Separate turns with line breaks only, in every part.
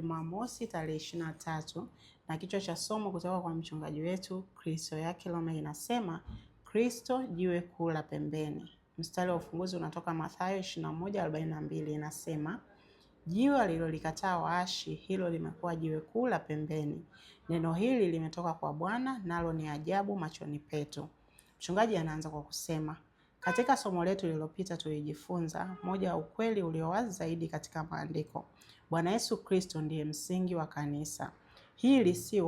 Jumamosi tarehe 23 na kichwa cha somo kutoka kwa mchungaji wetu Kristo yake Lome inasema Kristo jiwe kuu la pembeni. Mstari wa ufunguzi unatoka Mathayo 21:42 inasema jiwe alilolikataa waashi hilo limekuwa jiwe kuu la pembeni. Neno hili limetoka kwa Bwana nalo ni ajabu machoni petu. Mchungaji anaanza kwa kusema katika somo letu lililopita tulijifunza moja ya ukweli ulio wazi zaidi katika maandiko. Bwana Yesu Kristo ndiye msingi wa kanisa. Hili si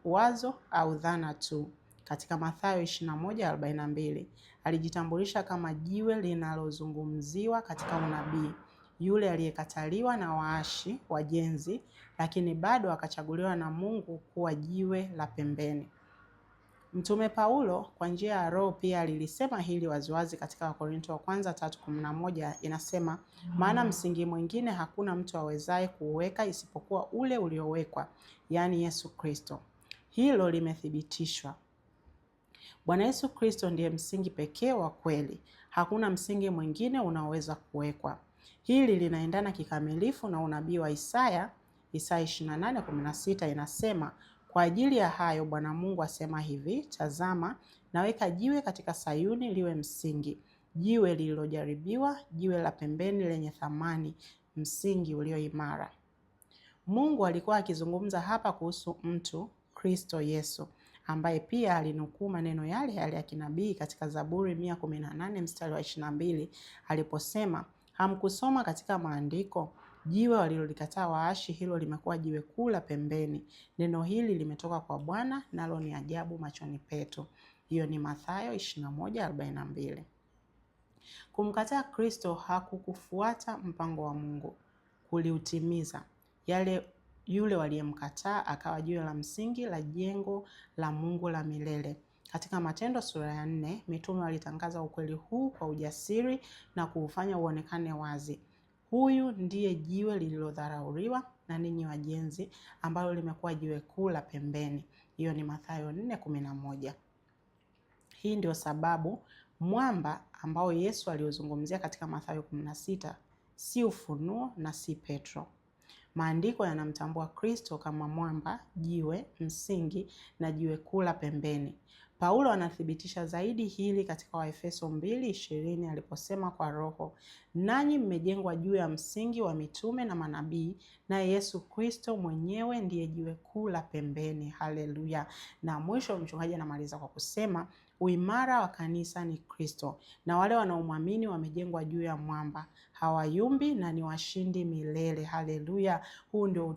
wazo au dhana tu. Katika Mathayo 21:42 alijitambulisha kama jiwe linalozungumziwa katika unabii, yule aliyekataliwa na waashi wajenzi, lakini bado akachaguliwa na Mungu kuwa jiwe la pembeni. Mtume Paulo kwa njia ya Roho pia alilisema hili waziwazi katika Wakorintho wa kwanza 3:11 inasema, maana msingi mwingine hakuna mtu awezaye kuuweka isipokuwa ule uliowekwa, yaani Yesu Kristo. Hilo limethibitishwa. Bwana Yesu Kristo ndiye msingi pekee wa kweli. Hakuna msingi mwingine unaoweza kuwekwa. Hili linaendana kikamilifu na unabii wa Isaya 28:16 inasema, kwa ajili ya hayo Bwana Mungu asema hivi, tazama naweka jiwe katika Sayuni liwe msingi, jiwe lililojaribiwa, jiwe la pembeni lenye thamani, msingi ulio imara. Mungu alikuwa akizungumza hapa kuhusu mtu Kristo Yesu, ambaye pia alinukuu maneno yale yale ya kinabii katika Zaburi 118 mstari wa 22 aliposema, hamkusoma katika maandiko, jiwe walilolikataa waashi hilo limekuwa jiwe kuu la pembeni. Neno hili limetoka kwa Bwana nalo ni ajabu machoni petu. Hiyo ni Mathayo 21:42. Kumkataa Kristo hakukufuata mpango wa Mungu, kuliutimiza. Yule waliyemkataa akawa jiwe la msingi la jengo la Mungu la milele. Katika Matendo sura ya 4, mitume walitangaza ukweli huu kwa ujasiri na kuufanya uonekane wazi. Huyu ndiye jiwe lililodharauliwa na ninyi wajenzi, ambalo limekuwa jiwe kuu la pembeni. Hiyo ni Mathayo 4:11. Hii ndio sababu mwamba ambao Yesu aliuzungumzia katika Mathayo 16 si ufunuo na si Petro. Maandiko yanamtambua Kristo kama mwamba, jiwe, msingi na jiwe kuu la pembeni. Paulo anathibitisha zaidi hili katika Waefeso 2:20 aliposema kwa Roho, nanyi mmejengwa juu ya msingi wa mitume na manabii, naye Yesu Kristo mwenyewe ndiye jiwe kuu la pembeni. Haleluya. Na mwisho mchungaji anamaliza kwa kusema uimara wa kanisa ni Kristo, na wale wanaomwamini wamejengwa juu ya mwamba, hawayumbi na ni washindi milele. Haleluya. Huu ndio